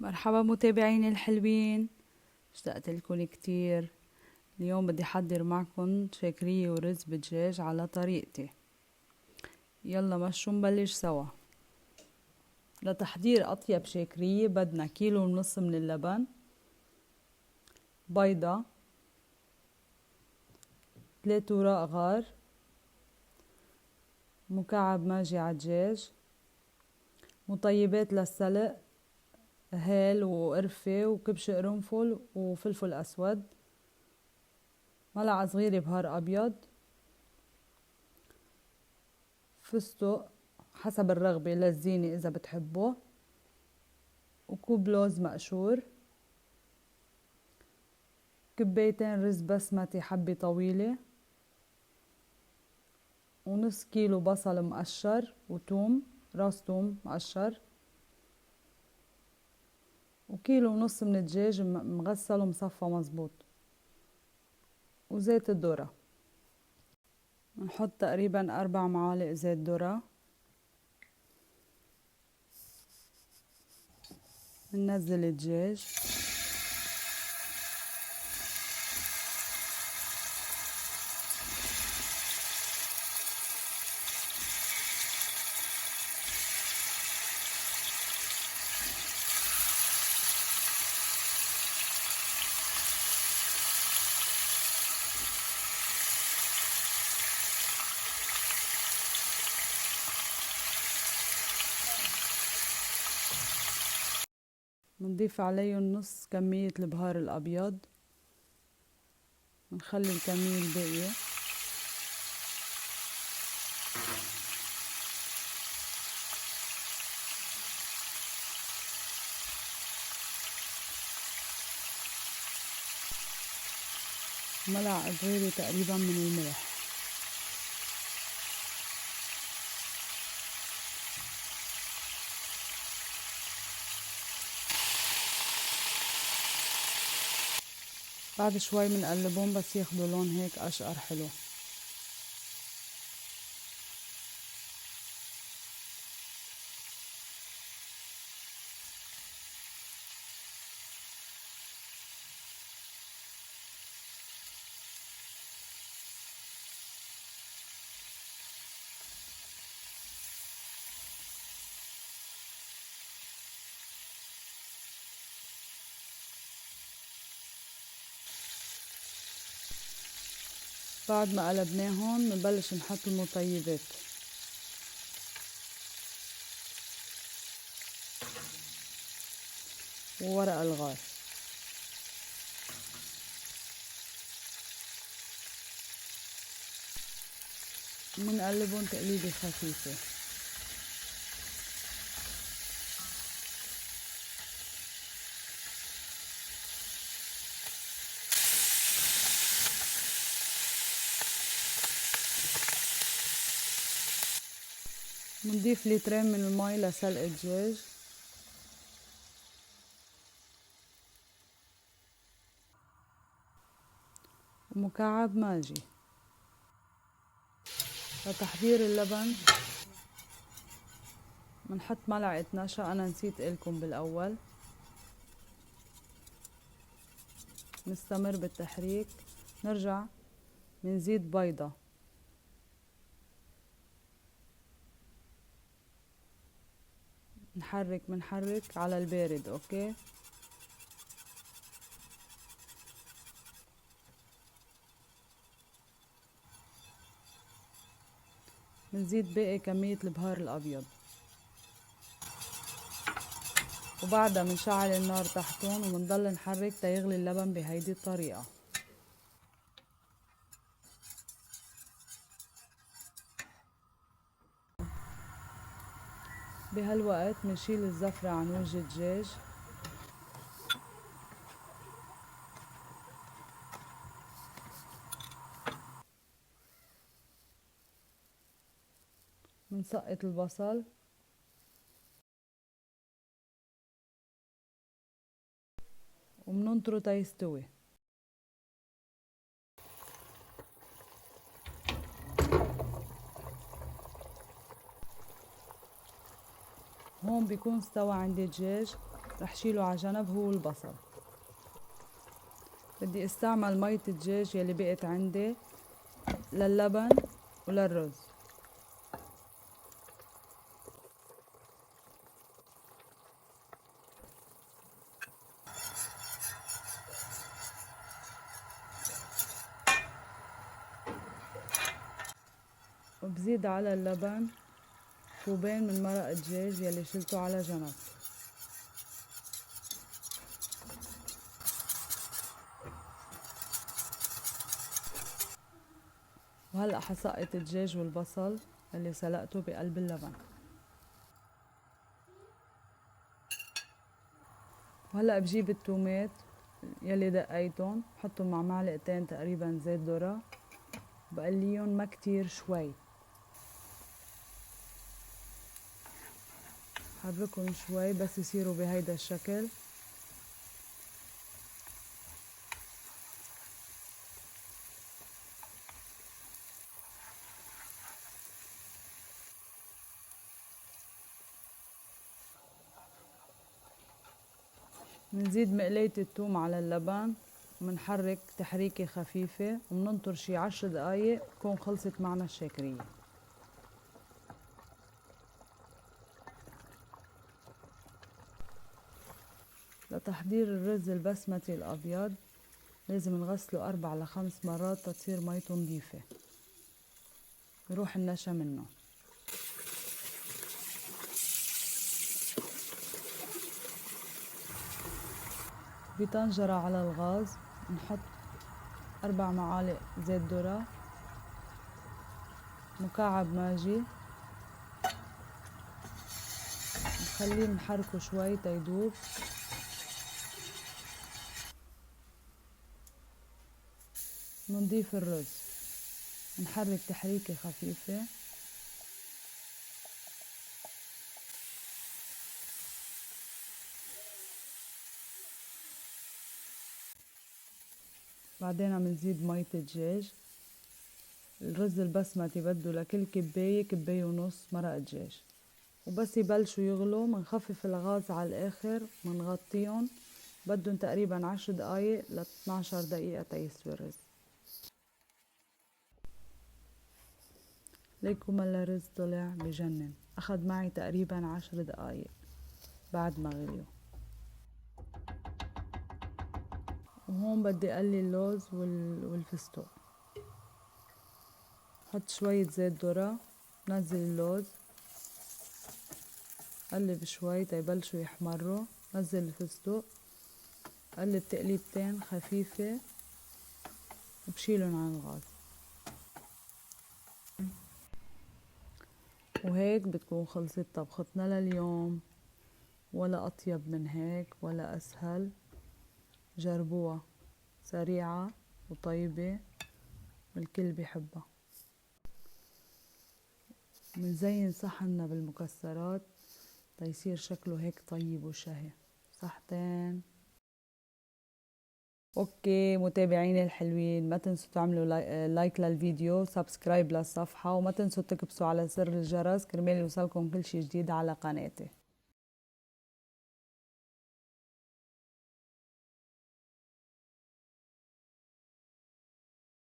مرحبا متابعيني الحلوين، اشتقت لكم كتير. اليوم بدي حضر معكم شاكرية ورز بدجاج على طريقتي. يلا مشو نبلش سوا. لتحضير أطيب شاكرية بدنا 1.5 كيلو من اللبن، بيضة، 3 وراق غار، مكعب ماجي عدجاج، مطيبات للسلق، هيل وقرفة وكبش قرنفل وفلفل أسود، ملعقة صغيرة بهار أبيض، فستق حسب الرغبة للزينة إذا بتحبه، وكوب لوز مقشور، كبايتين رز بسمتي حبة طويلة، ونص كيلو بصل مقشر وتوم، راس توم مقشر، وكيلو ونص من الدجاج مغسل ومصفى مزبوط، وزيت الذرة. نحط تقريبا 4 معالق زيت ذرة. ننزل الدجاج، بنضيف عليهم نص كمية البهار الأبيض، بنخلي الكمية الباقية. ملعقة صغيرة تقريبا من الملح. بعد شوي بنقلبهم بس ياخدوا لون هيك أشقر حلو. بعد ما قلبناهم بنبلش نحط المطيبات. وورق الغار بنقلبهم تقليبة خفيفة. بنضيف لترين من المي لسلق الدجاج، ومكعب ماجي. لتحضير اللبن بنحط ملعقة نشا، أنا نسيت قلكم بالأول. نستمر بالتحريك، نرجع منزيد بيضة، نحرك على البارد. اوكي، بنزيد باقي كمية البهار الأبيض، وبعدها بنشعل النار تحتهم وبنضل نحرك تيغلي اللبن بهيدي الطريقة. بهالوقت بنشيل الزفرة عن وجه الدجاج، بنسقط البصل وبننطره تيستوي. هون بيكون استوى عندي الدجاج. رح شيله على جنب هو والبصل. بدي استعمل مية الدجاج يلي بقت عندي للبن وللرز. وبزيد على اللبن كوبين من مرق الدجاج يلي شلته على جنب. وهلأ حسقت الدجاج والبصل اللي سلقته بقلب اللبن. وهلأ بجيب التومات يلي دقيتهم بحطهم مع معلقتين تقريبا زيت ذرة، بقليهم ما كتير شوي، حركهم شوي بس يصيروا بهيدا الشكل. منزيد مقلاية الثوم على اللبن ومنحرك تحريكة خفيفة ومننطر شي 10 دقايق تكون خلصت معنا الشاكرية. لتحضير الرز البسمتي الأبيض لازم نغسله 4 ل5 مرات تتصير ميته نظيفة يروح النشا منه. بطنجرة على الغاز نحط 4 معالق زيت ذرة، مكعب ماجي، نخليه نحركه شوي تيدوب. منضيف الرز نحرك تحريكة خفيفة. بعدين منزيد مية الدجاج. الرز البسمتي بده لكل كباية كباية ونص مرق دجاج، وبس يبلشوا يغلوا منخفف الغاز على الآخر منغطيهم. بدهم تقريبا 10 دقايق ل 12 دقيقة تيستوي الرز. ليكو ما الرز طلع بجنن، أخد معي تقريبا 10 دقايق بعد ما غليوا. وهون بدي أقلي اللوز والفستق. حط شوية زيت ذرة، نزل اللوز، قلب شوي تيبلشوا يحمروا، نزل الفستق، قلب تقليبتين خفيفة وبشيلن عن الغاز. وهيك بتكون خلصت طبختنا لليوم، ولا أطيب من هيك ولا أسهل. جربوها، سريعة وطيبة والكل بيحبها. منزين صحننا بالمكسرات تيصير شكله هيك طيب وشهي. صحتين. اوكي متابعيني الحلوين، ما تنسوا تعملوا لايك للفيديو، سبسكرايب للصفحة، وما تنسوا تكبسوا على زر الجرس كرمال يوصلكم كل شي جديد على قناتي.